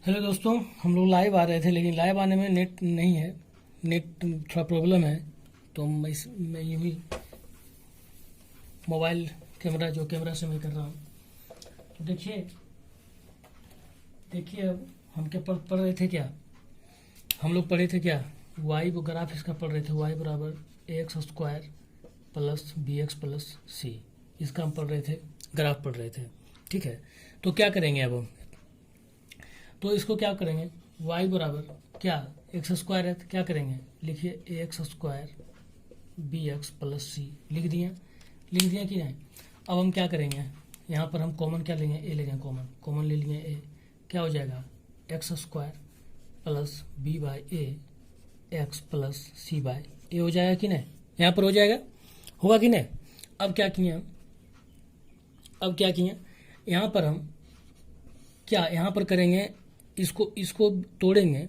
Hello दोस्तों, हम लोग लाइव आ रहे थे लेकिन लाइव आने में नेट नहीं है। नेट थोड़ा प्रॉब्लम है। तो मैं यूँ ही मोबाइल कैमरा जो कैमरा से मैं कर रहा हूँ। तो देखिए अब हम क्या पढ़ रहे थे क्या। हम लोग पढ़े थे क्या, वाई वो ग्राफ इसका पढ़ रहे थे। वाई बराबर a x square plus b x plus c, इसका हम पढ़ रहे थे, ग्राफ पढ़ रहे थे। ठीक है, तो क्या करेंगे अब हम, तो इसको क्या करेंगे, y बराबर क्या एक्स स्क्वायर है तो क्या करेंगे, लिखिए a x square b x plus c. लिख दिया कि नहीं। अब हम क्या करेंगे, यहाँ पर हम कॉमन क्या लेंगे, ए लेंगे। कॉमन ले लिए ए, क्या हो जाएगा x square plus b by a x plus c by a हो जाएगा कि नहीं। यहाँ पर हो जाएगा, होगा कि नहीं। अब क्या किए यहाँ पर हम क्या यहाँ पर करेंगे, इसको तोड़ेंगे,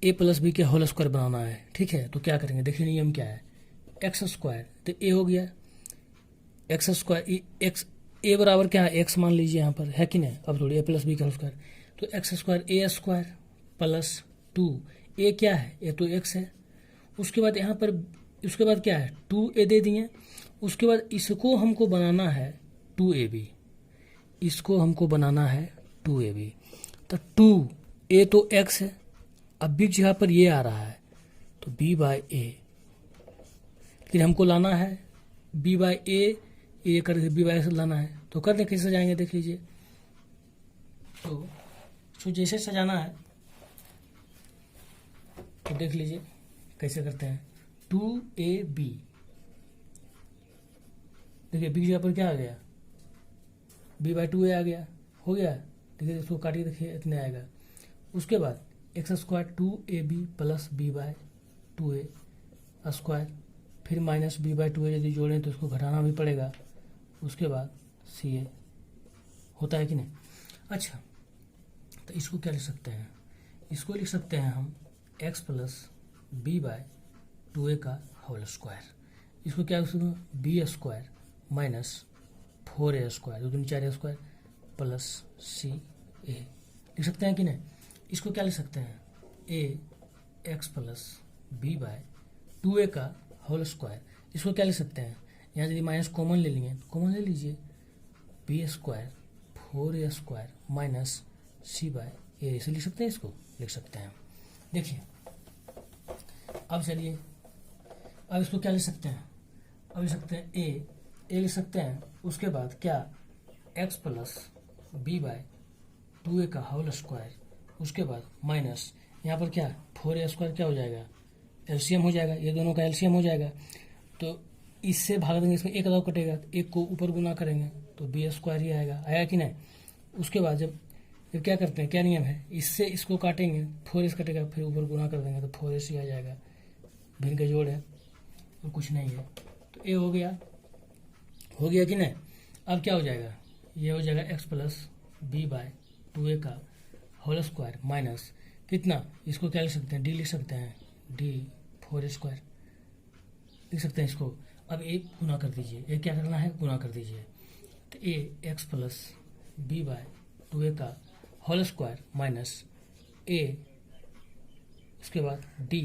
ए प्लस बी के होल स्क्वायर बनाना है। ठीक है, तो क्या करेंगे, देखिए नियम क्या है, एक्स स्क्वायर तो ए हो गया एक्स स्क्वायर, एक्स ए बराबर क्या है एक्स मान लीजिए यहाँ पर, है कि नहीं। अब थोड़ी ए प्लस बी का होल स्क्वायर, तो एक्स स्क्वायर ए स्क्वायर प्लस 2 ए क्या है, ए तो एक्स है। उसके बाद यहाँ पर उसके बाद क्या है 2 ए दे दिए। उसके बाद इसको हमको बनाना है 2ab, इसको हमको बनाना है 2ab। तो 2 ए तो x है, अब बीच जगह पर ये आ रहा है तो b बाई ए, फिर हमको लाना है b बाई ए करके b बाई से लाना है। तो करने कैसे सजाएंगे देख लीजिए। तो जैसे सजाना है तो देख लीजिए कैसे करते हैं। 2ab, देखिए बीच जगह पर क्या आ गया, b बाई 2a आ गया, हो गया। देखिए इसको काटिए, देखिए इतने आएगा। उसके बाद x square 2ab plus b by 2a square, फिर माइनस बी बाई 2a यदि जोड़ें तो इसको घटाना भी पड़ेगा। उसके बाद सी ए होता है कि नहीं। अच्छा, तो इसको क्या लिख सकते हैं, इसको लिख सकते हैं हम x plus b by 2a का होल स्क्वायर। इसको क्या लिख सकते हैं, B square minus 4a square, 2 दूनी 4a स्क्वायर प्लस सी ए लिख सकते हैं कि नहीं। इसको क्या लिख सकते हैं, a x plus b by 2a का होल स्क्वायर। इसको क्या लिख सकते हैं, यहाँ यदि माइनस कॉमन ले लिए तो कॉमन ले लीजिए, b square 4a square minus c by a, इसे लिख सकते हैं, इसको लिख सकते हैं। देखिए अब चलिए, अब इसको क्या लिख सकते हैं, अब लिख सकते हैं ए लिख सकते हैं। उसके बाद क्या x plus b by 2a का होल स्क्वायर, उसके बाद माइनस यहाँ पर क्या 4a स्क्वायर क्या हो जाएगा, एलसीएम हो जाएगा, ये दोनों का एलसीएम हो जाएगा। तो इससे भाग देंगे, इसमें एक अदौ कटेगा, एक को ऊपर गुना करेंगे तो बी स्क्वायर ही आएगा, आया कि नहीं। उसके बाद जब क्या करते हैं, क्या नियम है, इससे इसको काटेंगे 4s कटेगा, फिर ऊपर गुना कर देंगे तो 4s ही आ जाएगा। भिन्न का जोड़ है तो कुछ नहीं है, तो ए हो गया कि नहीं। अब क्या हो जाएगा, ये हो जाएगा x plus b by 2a का होल स्क्वायर माइनस कितना, इसको क्या लिख सकते हैं, डी लिख सकते हैं, डी 4 स्क्वायर लिख सकते हैं इसको। अब ए गुना कर दीजिए, ए क्या करना है, गुना कर दीजिए। तो a x plus b by 2a का होल स्क्वायर माइनस ए, उसके बाद डी,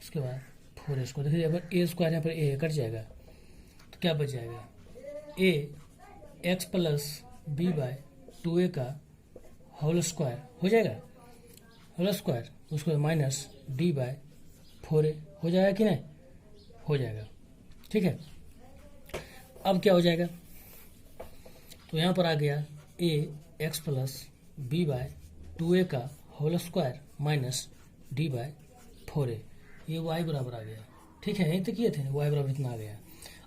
उसके बाद 4 स्क्वायर। देखिए अगर ए स्क्वायर यहाँ पर ए कट जाएगा तो क्या बच जाएगा, a x plus b by 2a का होल स्क्वायर हो जाएगा, होल स्क्वायर, उसके बाद माइनस डी बाई 4a हो जाएगा कि नहीं, हो जाएगा। ठीक है, अब क्या हो जाएगा, तो यहाँ पर आ गया a x plus b by 2a का whole square minus d by 4a, ये y बराबर आ गया। ठीक है, यहीं तक किए थे, y बराबर इतना आ गया।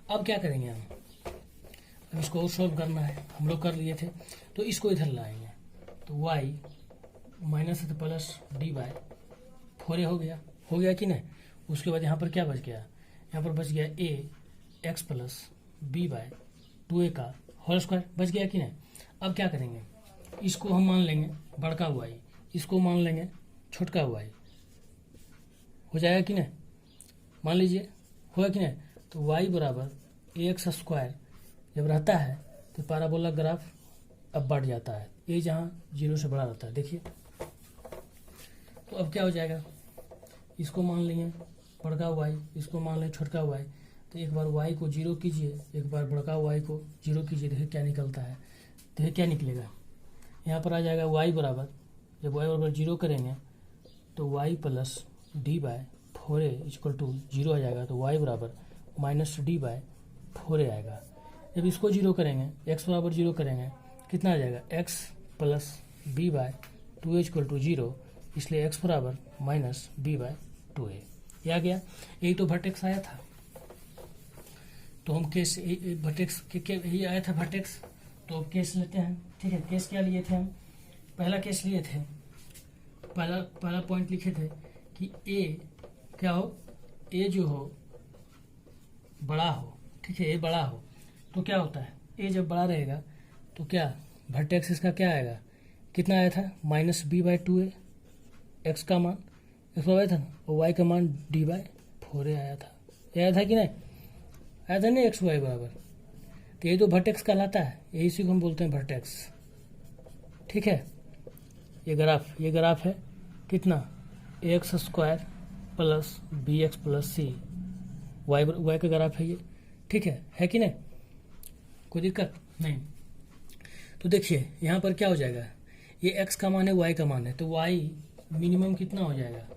अब क्या करेंगे हम, अब इसको और सॉल्व करना है, हम लोग कर लिए थे, तो इसको इधर लाएंगे तो y माइनस है तो प्लस डी बाई 4a हो गया कि नहीं। उसके बाद यहाँ पर क्या बच गया, यहाँ पर बच गया a x plus b by 2a का होल स्क्वायर बच गया कि नहीं। अब क्या करेंगे, इसको हम मान लेंगे बड़का y, इसको मान लेंगे छोटका y, हो जाएगा कि नहीं, मान लीजिए होगा कि नहीं। तो y बराबर ए एक्स स्क्वायर जब रहता है तो पैराबोला ग्राफ अब बढ़ जाता है, ए जहाँ 0 से बड़ा रहता है। देखिए तो अब क्या हो जाएगा, इसको मान लेंगे बड़का y, इसको मान लें छोटका y। तो एक बार y को जीरो कीजिए, एक बार बड़का y को जीरो कीजिए, देखिए क्या निकलता है। देखिए क्या निकलेगा, यहाँ पर आ जाएगा y बराबर, जब y बराबर जीरो करेंगे तो y plus d by 4a equal to zero आ जाएगा। तो y बराबर माइनस डी बाय 4a आएगा। जब इसको जीरो करेंगे, x बराबर जीरो करेंगे, कितना आ जाएगा, x plus b by 2a equal to zero, इसलिए x बराबर माइनस बी बाय 2a। ये आ गया, यही तो वर्टेक्स आया था। तो हम केस वर्टेक्स यही आया था वर्टेक्स। तो अब केस लेते हैं, ठीक है। केस क्या लिए थे हम, पहला केस लिए थे, पहला पॉइंट लिखे थे कि ए क्या हो, ए जो हो बड़ा हो, ठीक है, ए बड़ा हो। तो क्या होता है, ए जब बड़ा रहेगा तो क्या वर्टेक्स इसका क्या आएगा, कितना आया था, minus b by 2a, x का मान एक्स आया था और वाई का मान डी बाय 4a आया था। आया था कि नहीं, आया था नहीं, एक्स वाई बराबर। तो ये तो वर्टेक्स कहलाता है, यही इसी को हम बोलते हैं वर्टेक्स, ठीक है। ये ग्राफ है कितना, x square plus b x plus c, y का ग्राफ है ये, ठीक है कि नहीं, कोई दिक्कत नहीं। तो देखिए यहाँ पर क्या हो जाएगा, ये एक्स का मान है, वाई का मान है, तो वाई मिनिमम कितना हो जाएगा,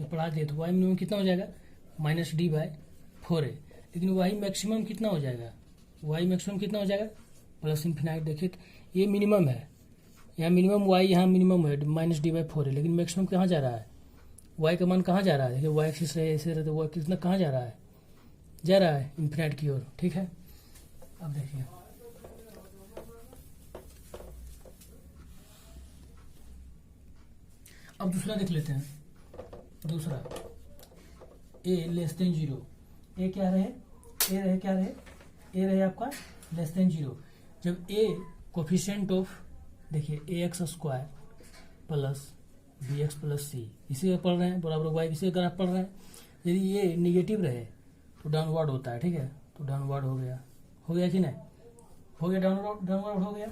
ये पढ़ा दिए, तो वाई मिनिमम कितना हो जाएगा, माइनस डी बाय 4a। लेकिन वाई मैक्सिमम कितना हो जाएगा, वाई मैक्सिमम कितना हो जाएगा, प्लस इन्फिनाइट। देखिए ये मिनिमम है, यहाँ मिनिमम वाई, यहाँ मिनिमम है माइनस डी बाय 4a, लेकिन मैक्सिमम कहाँ जा रहा है, वाई का मान कहाँ जा रहा है, देखिए वाई एक्सिस रहे ऐसे रहे तो वाई कितना कहाँ जा रहा है, जा रहा है इन्फिनाइट की ओर, ठीक है। अब देखिए अब दूसरा देख लेते हैं, दूसरा ए लेस देन जीरो, ए क्या रहे, ए रहे क्या रहे, ए रहे आपका लेस देन जीरो। जब ए कोफिशिएंट ऑफ, देखिए a x square plus b x plus c, इसी का पढ़ रहे हैं, बराबर वाई इसी का ग्राफ पढ़ रहे हैं। यदि ये निगेटिव रहे तो डाउनवर्ड होता है, ठीक है। तो डाउनवर्ड हो गया कि नहीं, हो गया, डाउनवर्ड हो गया।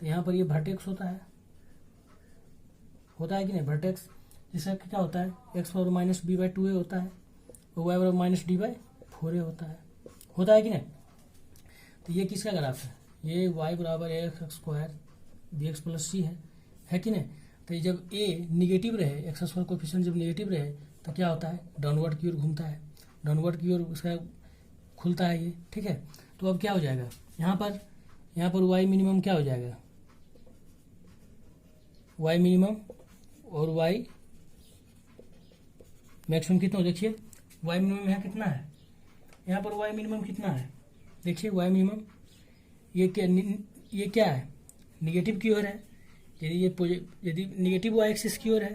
तो यहाँ पर ये वर्टेक्स होता है कि नहीं, वर्टेक्स, जिसका क्या होता है, x power minus b by 2a होता है और वाई बराबर माइनस डी बाय 4a होता है कि नहीं। तो ये किसका ग्राफ है, ये वाई बराबर x square b x plus c है कि नहीं। तो जब ए निगेटिव रहे, एक्स स्क्वायर कोएफिशिएंट जब निगेटिव रहे तो क्या होता है, डाउनवर्ड की ओर घूमता है, डाउनवर्ड की ओर उसका खुलता है ये, ठीक है। तो अब क्या हो जाएगा, यहाँ पर वाई मिनिमम क्या हो जाएगा, वाई मिनिमम और वाई मैक्सिमम कितना हो, देखिए वाई मिनिमम यहाँ कितना है, यहाँ पर वाई मिनिमम कितना है, देखिए वाई मिनिमम ये क्या है, निगेटिव की ओर है। यदि निगेटिव वाई एक्सिस की ओर है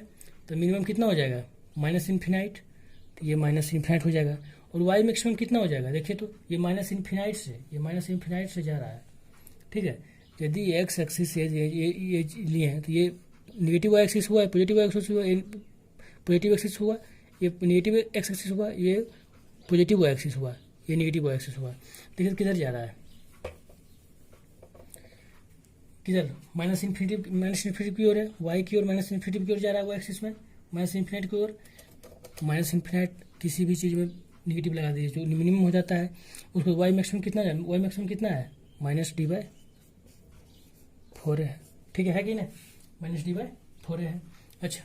तो मिनिमम कितना हो जाएगा, माइनस इन्फिनाइट, तो ये माइनस इन्फिनाइट हो जाएगा। और वाई मैक्सिमम कितना हो जाएगा, देखिए तो ये माइनस इन्फिनाइट से जा रहा है, ठीक है। यदि एक्स एक्सिस ये लिए हैं तो ये निगेटिव वाई एक्सिस हुआ, पॉजिटिव वाई एक्सिस हुआ, पॉजिटिव एक्सिस हुआ, ये निगेटिव एक्स एक्सिस हुआ, ये पॉजिटिव वाई एक्सिस हुआ, ये निगेटिव वाई एक्सिस हुआ। देखिए किधर जा रहा है, किधर, माइनस इन्फिनिटी की ओर है, वाई की ओर माइनस इन्फिनिटी की ओर जा रहा है, वाई एक्सिस में माइनस इन्फिनिटी की ओर। माइनस इन्फिनिट किसी भी चीज़ में निगेटिव लगा दीजिए, जो मिनिमम हो जाता है उसको वाई मैक्सिमम कितना है, माइनस डी बाय 4 है, ठीक है कि नहीं, माइनस डी बाय 4 है। अच्छा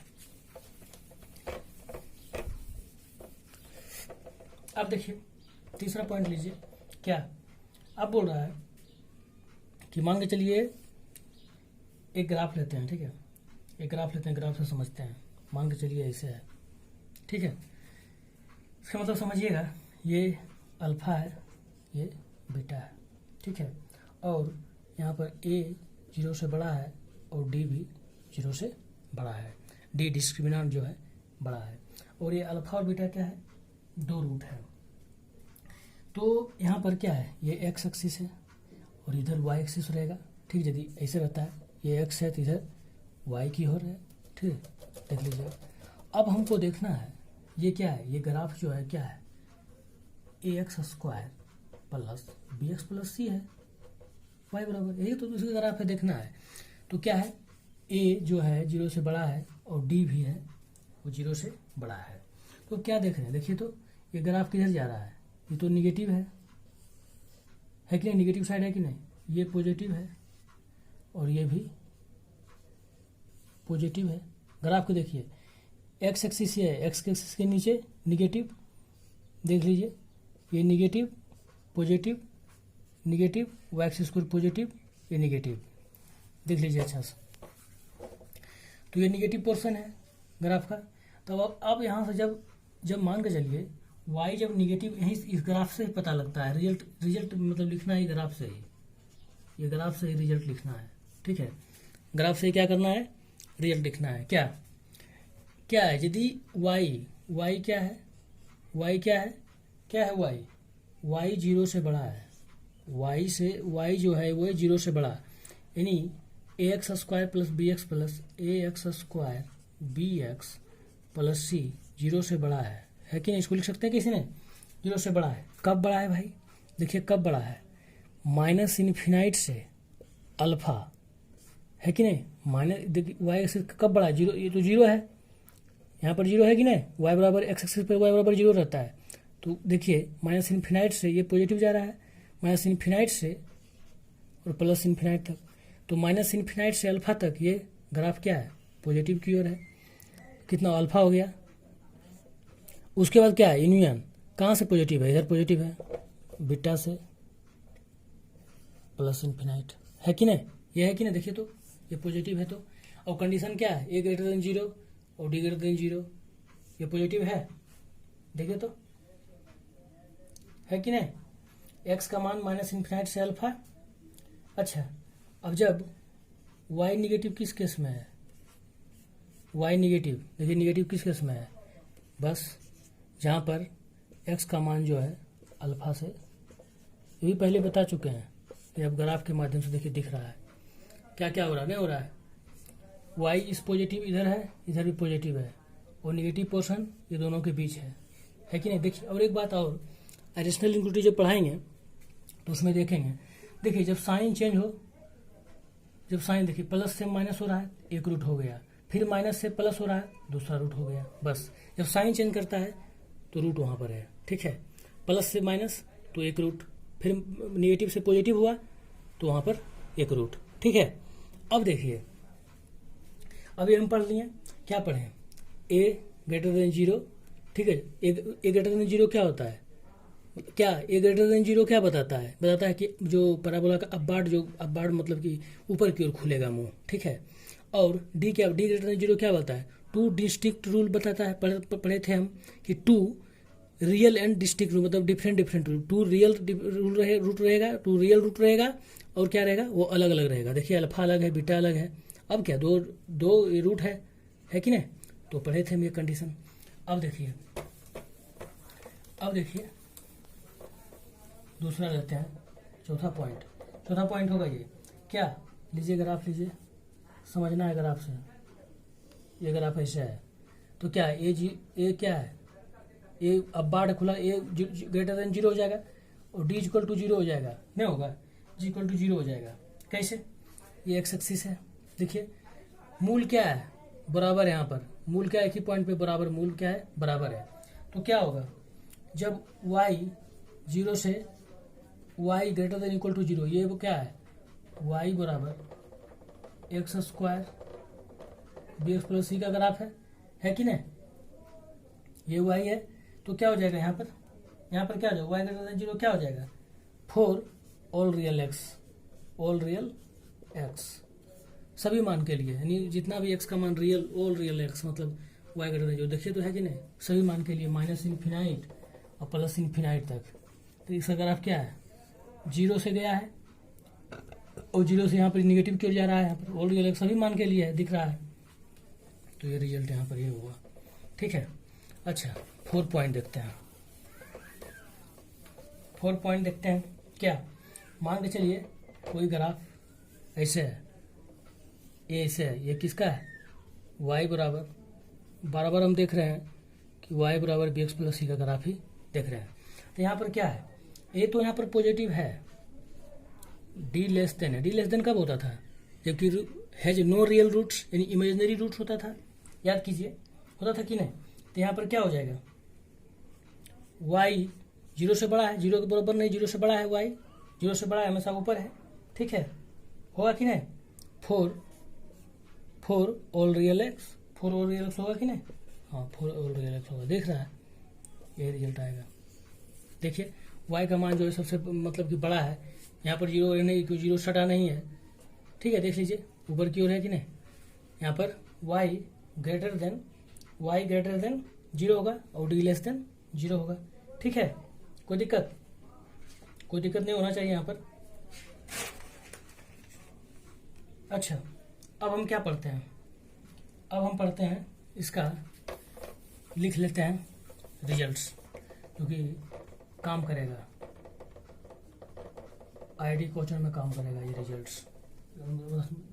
अब देखिए तीसरा पॉइंट लीजिए, क्या अब बोल रहा है कि मान के चलिए एक ग्राफ लेते हैं, ठीक है, एक ग्राफ लेते हैं, ग्राफ से समझते हैं। मान के चलिए ऐसे है, ठीक है, इसका मतलब समझिएगा, ये अल्फा है, ये बीटा है, ठीक है, और यहाँ पर ए 0 से बड़ा है और डी भी 0 से बड़ा है, डी डिस्क्रिमिनेंट जो है बड़ा है, और ये अल्फा और बीटा क्या है, 2 रूट है। तो यहाँ पर क्या है, ये एक्स एक्सिस है और इधर वाई एक्सिस रहेगा, ठीक। यदि ऐसे रहता है, ये एक्स है तो इधर वाई की ओर है, ठीक है, देख लीजिए। अब हमको देखना है ये क्या है, ये ग्राफ जो है क्या है, a x square plus b x plus c है, वाई बराबर, यही तो दूसरी ग्राफ है, देखना है। तो क्या है, ए जो है 0 से बड़ा है और डी भी है वो 0 से बड़ा है। तो क्या देख रहे हैं, देखिए तो ये ग्राफ किधर जा रहा है, ये तो निगेटिव है कि नहीं, निगेटिव साइड है कि नहीं, ये पॉजिटिव है और ये भी पॉजिटिव है। ग्राफ को देखिए, एक्स एक्सिस ये है, एक्स एक्सिस के नीचे निगेटिव, देख लीजिए ये negative positive negative, y axis पर पॉजिटिव, ये निगेटिव, देख लीजिए अच्छा से। तो ये निगेटिव पोर्शन है ग्राफ का। तो अब यहाँ से जब मान के चलिए y जब निगेटिव, यहीं इस ग्राफ से ही पता लगता है, रिजल्ट मतलब लिखना है ग्राफ से ही, ये ग्राफ से ही रिजल्ट लिखना है, ठीक है। ग्राफ से ही क्या करना है, रिजल्ट लिखना है। क्या है, यदि y क्या है, y क्या है y 0 से बड़ा है, y जो है वो 0 से बड़ा, यानी ax square plus b x plus ax square b x plus c 0 से बड़ा है कि नहीं, इसको लिख सकते हैं किसी ने, 0 से बड़ा है। कब बड़ा है भाई, देखिए कब बड़ा है, माइनस इन्फिनाइट से अल्फा, है कि नहीं, माइनस देखिए वाई से कब बड़ा है, 0, ये तो 0 है, यहाँ पर 0 है कि नहीं, y बराबर एक्स एक्सिस पर y बराबर 0 रहता है। तो देखिए माइनस इन्फिनाइट से ये पॉजिटिव जा रहा है, माइनस इन्फिनाइट से और प्लस इन्फिनाइट तक, तो माइनस इन्फिनाइट से अल्फा तक ये ग्राफ क्या है, पॉजिटिव की ओर है। कितना अल्फा हो गया, उसके बाद क्या है, यूनियन, कहाँ से पॉजिटिव है, इधर पॉजिटिव है, बीटा से प्लस इन्फिनाइट, है कि नहीं, ये है कि नहीं, देखिए तो ये पॉजिटिव है। तो और कंडीशन क्या है, a ग्रेटर देन 0 और d ग्रेटर देन 0, ये पॉजिटिव है, देखिए तो, है कि नहीं, x का मान माइनस इन्फिनाइट से अल्फा। अच्छा, अब जब y निगेटिव किस केस में है, y निगेटिव, देखिए निगेटिव किस केस में है, बस जहाँ पर x का मान जो है अल्फा से, ये भी पहले बता चुके हैं, ये अब ग्राफ के माध्यम से देखिए दिख रहा है क्या क्या हो रहा है, नहीं हो रहा है, y इस पॉजिटिव इधर है, इधर भी पॉजिटिव है, और निगेटिव पोर्शन ये दोनों के बीच है कि नहीं। देखिए और एक बात और, एडिशनल इंक्लूटिव जब पढ़ाएंगे तो उसमें देखेंगे, देखिए जब साइन चेंज हो, जब साइन देखिए प्लस से माइनस हो रहा है, एक रूट हो गया, फिर माइनस से प्लस हो रहा है, दूसरा रूट हो गया, बस जब साइन चेंज करता है तो रूट वहाँ पर है, ठीक है, प्लस से माइनस तो एक रूट, फिर निगेटिव से पॉजिटिव हुआ तो वहाँ पर एक रूट, ठीक है। अब देखिए, अभी हम पढ़ लिए, क्या पढ़े, a ग्रेटर देन 0, ठीक है, a ग्रेटर देन 0 क्या होता है, क्या a ग्रेटर देन 0 क्या बताता है कि जो पैराबोला का अब्बार्ड मतलब कि ऊपर की ओर खुलेगा मुंह, ठीक है। और d ग्रेटर देन 0 क्या बताता है, 2 डिस्टिंक्ट रूल बताता है, पढ़े थे हम कि 2 रियल एंड डिस्टिंक्ट रूल, मतलब डिफरेंट रूल, 2 रियल रूट रहेगा, 2 रियल रूट रहेगा, और क्या रहेगा, वो अलग अलग रहेगा, देखिए अल्फा अलग है, बीटा अलग है। अब क्या, दो रूट है कि नहीं, तो पढ़े थे हम ये कंडीशन। अब देखिए दूसरा लेते हैं, चौथा पॉइंट होगा ये क्या, लीजिए ग्राफ लीजिए, समझना है ग्राफ से, ये ग्राफ ऐसा है, तो क्या है, ए क्या है, ए अब बाढ़ खुला, ए ग्रेटर देन 0 हो जाएगा और d इक्वल टू 0 हो जाएगा, नहीं होगा, g इक्वल टू 0 हो जाएगा, कैसे, ये एक्स एक्सिस है, देखिए मूल क्या है, बराबर, यहाँ पर मूल क्या है, एक ही पॉइंट पे बराबर, मूल क्या है, बराबर है। तो क्या होगा, जब y 0 से y greater than equal to 0, ये वो क्या है, y बराबर x square b x plus c का ग्राफ है कि नहीं, ये y है, तो क्या हो जाएगा यहाँ पर क्या हो जाएगा, y ग्रेटर देन 0 क्या हो जाएगा, 4 ऑल रियल x सभी मान के लिए, यानी जितना भी x का मान ऑल रियल x मतलब y ग्रेटर देन 0, देखिए तो है कि नहीं, सभी मान के लिए, माइनस इन्फिनाइट और प्लस इन्फिनाइट तक। तो इसका ग्राफ क्या है, 0 से गया है और 0 से यहाँ पर निगेटिव की ओर जा रहा है, यहाँ पर ऑल रियल x सभी मान के लिए है, दिख रहा है, तो ये रिजल्ट यहाँ पर ये हुआ, ठीक है। अच्छा, 4 पॉइंट देखते हैं, क्या, मान के चलिए कोई ग्राफ ऐसे है, ये ऐसे है, ये किसका है, y बराबर हम देख रहे हैं कि y बराबर बी एक्स प्लस सी का ग्राफ ही देख रहे हैं। तो यहाँ पर क्या है, a तो यहाँ पर पॉजिटिव है, d लेस देन है, d लेस देन कब होता था, जबकि हैज नो रियल रूट्स, यानी इमेजिनरी रूट्स होता था, याद कीजिए, होता था कि नहीं। तो यहाँ पर क्या हो जाएगा, y 0 से बड़ा है, 0 के बराबर नहीं, 0 से बड़ा है, y 0 से बड़ा है, हमेशा ऊपर है, ठीक है, होगा कि नहीं। Four all real x, four all real x होगा कि नहीं, हाँ फोर ऑल रियल एक्स होगा, देख रहा है, यही रिजल्ट आएगा। देखिए y का मान जो है सबसे मतलब कि बड़ा है, यहाँ पर 0 नहीं, क्यों 0 सटा नहीं है, ठीक है, देख लीजिए ऊपर की ओर है कि नहीं। यहाँ पर y ग्रेटर देन 0 होगा और d लेस देन 0 होगा, ठीक है, कोई दिक्कत नहीं होना चाहिए यहाँ पर। अच्छा, अब हम क्या पढ़ते हैं, अब हम पढ़ते हैं इसका, लिख लेते हैं रिजल्ट्स, क्योंकि काम करेगा, आईडी क्वेश्चन में काम करेगा ये रिजल्ट्स।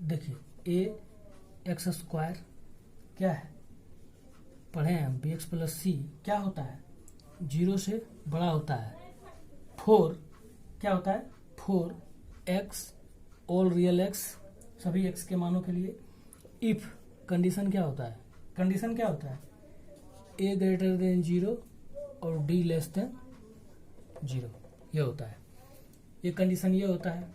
देखिए ए एक्स स्क्वायर क्या है, पढ़े हैं हम, बी एक्स प्लस सी क्या होता है, 0 से बड़ा होता है। 4 क्या होता है, 4x ऑल रियल एक्स, सभी x के मानों के लिए। इफ कंडीशन क्या होता है, कंडीशन क्या होता है, a ग्रेटर देन 0 और d लेस देन 0, ये होता है, ये कंडीशन ये होता है।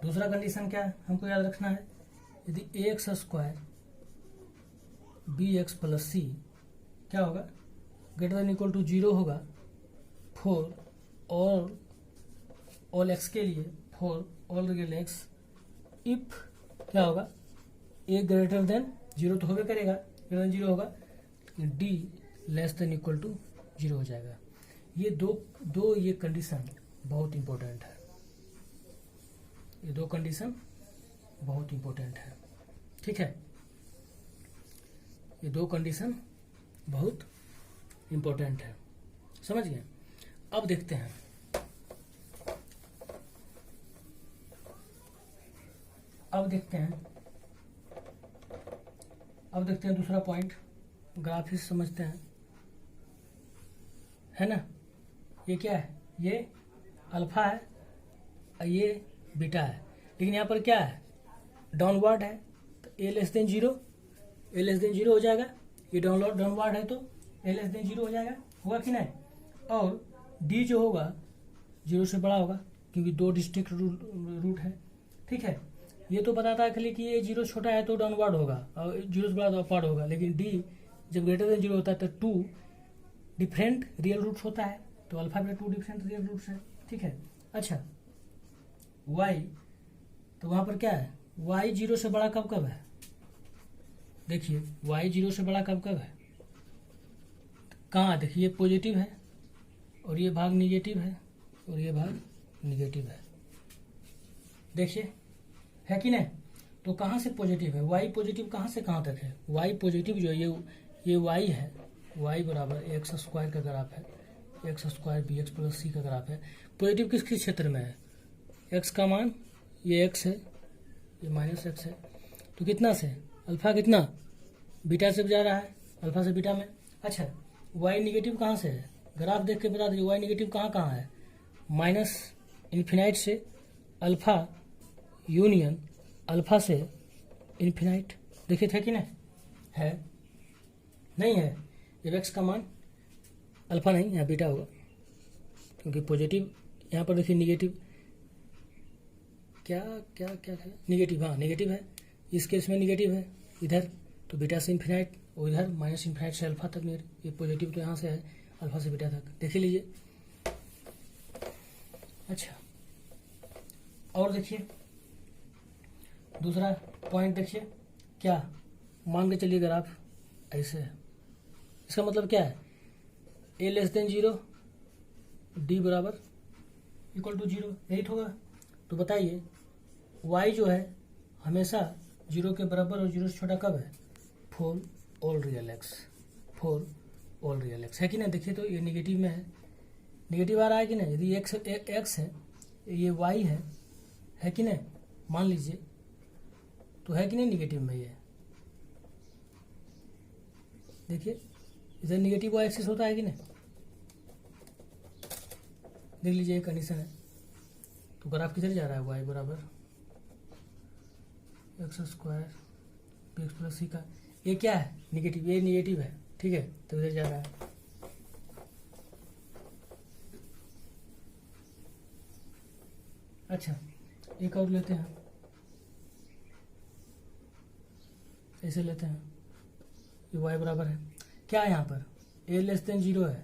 दूसरा कंडीशन क्या है, हमको याद रखना है, यदि a x square b x plus c क्या होगा, ग्रेटर देन इक्वल टू 0 होगा, फॉर ऑल एक्स के लिए, for all real x, if क्या होगा, ए ग्रेटर देन 0 तो होगा करेगा, ग्रेटर देन 0 होगा, D less than equal to 0 हो जाएगा। ये दो ये कंडीशन बहुत इंपॉर्टेंट है, ये दो कंडीशन बहुत इंपॉर्टेंट है, ठीक है, ये दो कंडीशन बहुत इंपॉर्टेंट है, समझ गए। अब देखते हैं, अब देखते हैं दूसरा पॉइंट, ग्राफिक्स समझते हैं, है ना। ये क्या है, ये अल्फा है और ये बीटा है, लेकिन यहाँ पर क्या है, डाउनवर्ड है, तो ए लेस देन 0 हो जाएगा, ये डाउनवर्ड है तो ए लेस देन 0 हो जाएगा, होगा कि नहीं। और डी जो होगा 0 से बड़ा होगा, क्योंकि दो डिस्ट्रिक्ट रूट है, ठीक है। ये तो बताता है खाली कि ये 0 छोटा है तो डाउनवर्ड होगा और 0 से बड़ा तो अपवर्ड होगा, लेकिन डी जब ग्रेटर देन 0 होता है तो 2 डिफरेंट रियल रूट्स होता है, तो अल्फा में 2 डिफरेंट रियल रूट्स है, ठीक है। अच्छा y, तो वहां पर क्या है, y 0 से बड़ा कब है, देखिए y 0 से बड़ा कब है, कहाँ, देखिए पॉजिटिव है और ये भाग निगेटिव है और ये भाग निगेटिव है, देखिए है कि नहीं। तो कहाँ से पॉजिटिव है, y पॉजिटिव कहाँ से कहाँ तक है, y पॉजिटिव जो है ये y है, y बराबर एक्स स्क्वायर का ग्राफ है, x square b x plus c का ग्राफ है। पॉजिटिव किस क्षेत्र में है, x का मान ये x है, ये माइनस एक्स है, तो कितना से, अल्फा कितना, बीटा से जा रहा है, अल्फा से बीटा में। अच्छा y निगेटिव कहाँ से है, ग्राफ देख के बता दीजिए, y निगेटिव कहाँ है, माइनस इन्फिनाइट से अल्फा यूनियन अल्फा से इन्फिनाइट, देखिए थे कि नहीं, है नहीं है, जब x का मान अल्फा नहीं यहाँ बीटा होगा, क्योंकि पॉजिटिव यहाँ पर देखिए निगेटिव, क्या क्या क्या है, निगेटिव, हाँ निगेटिव है, इस केस में निगेटिव है इधर, तो बीटा से इन्फिनाइट और इधर माइनस इन्फिनाइट से अल्फा तक, ये पॉजिटिव तो यहाँ से है अल्फा से बीटा तक, देख लीजिए। अच्छा और देखिए दूसरा पॉइंट, देखिए क्या, मान के चलिए ग्राफ ऐसे है, इसका मतलब क्या है, a लेस देन 0 d बराबर इक्वल टू 0, यही तो होगा। तो बताइए y जो है हमेशा 0 के बराबर और 0 से छोटा कब है, फॉर ऑल रियल एक्स, है कि नहीं। देखिए तो ये निगेटिव में निगेटिव आ रहा है कि नहीं, यदि x है ये y है कि नहीं, मान लीजिए, तो है कि नहीं निगेटिव में, ये देखिए इधर निगेटिव वाई एक्सिस होता है कि नहीं, देख लीजिए ये कंडीशन है, तो ग्राफ किधर जा रहा है, y बराबर x square b x plus c का, ये क्या है, निगेटिव, ये निगेटिव है, ठीक है, तो इधर जा रहा है। अच्छा, एक और लेते हैं, ऐसे लेते हैं, ये y बराबर है, क्या है यहाँ पर, a लेस देन 0 है,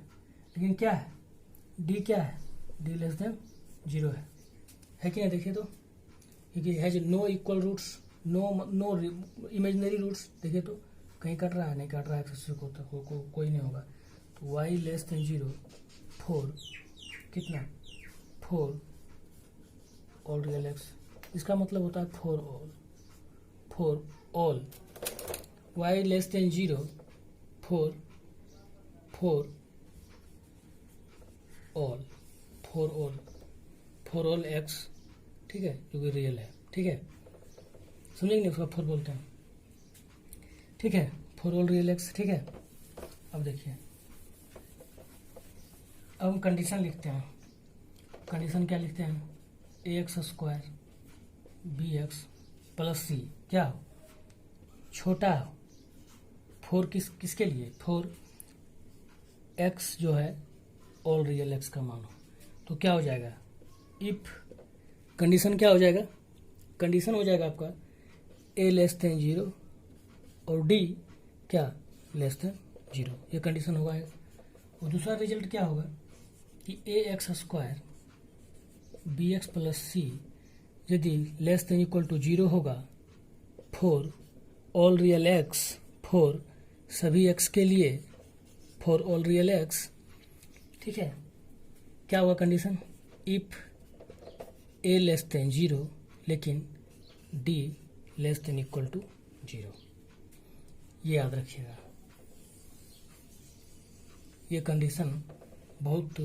लेकिन क्या है, d क्या है, d लेस देन 0 है कि नहीं, देखिए तो, क्योंकि has no equal roots, no imaginary roots, देखिए तो कहीं कट रहा है, नहीं कट रहा है, कोई नहीं होगा, तो y लेस देन 0 फोर कितना, 4 ऑल रियल एक्स, इसका मतलब होता है four all y less than 0 four all x, ठीक है, जो कि रियल है, ठीक है, समझेंगे उसका फोर बोलते हैं, ठीक है, फोर ऑल रियल एक्स, ठीक है। अब देखिए, अब हम कंडीशन लिखते हैं, कंडीशन क्या लिखते हैं, ax square bx plus c क्या हो, छोटा हो, फोर किसके लिए, फोर x जो है ऑल रियल x का मान हो, तो क्या हो जाएगा, इफ कंडीशन क्या हो जाएगा, कंडीशन हो जाएगा आपका a लेस देन 0 और d क्या लेस देन 0, ये कंडीशन होगा। और दूसरा रिजल्ट क्या होगा कि ax square bx plus c यदि लेस देन इक्वल टू 0 होगा for all real x, for सभी x के लिए, फॉर ऑल रियल x, ठीक है, क्या हुआ condition, if a less than 0 लेकिन d less than equal to 0, ये याद रखिएगा, ये कंडीशन बहुत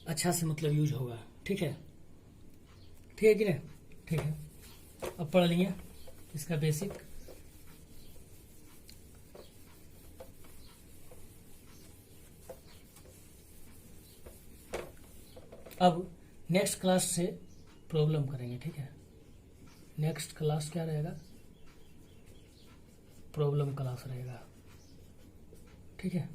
अच्छा से मतलब यूज होगा, ठीक है कि नहीं, ठीक है। अब पढ़ लिए इसका बेसिक, अब नेक्स्ट क्लास से प्रॉब्लम करेंगे, ठीक है, नेक्स्ट क्लास क्या रहेगा, प्रॉब्लम क्लास रहेगा, ठीक है।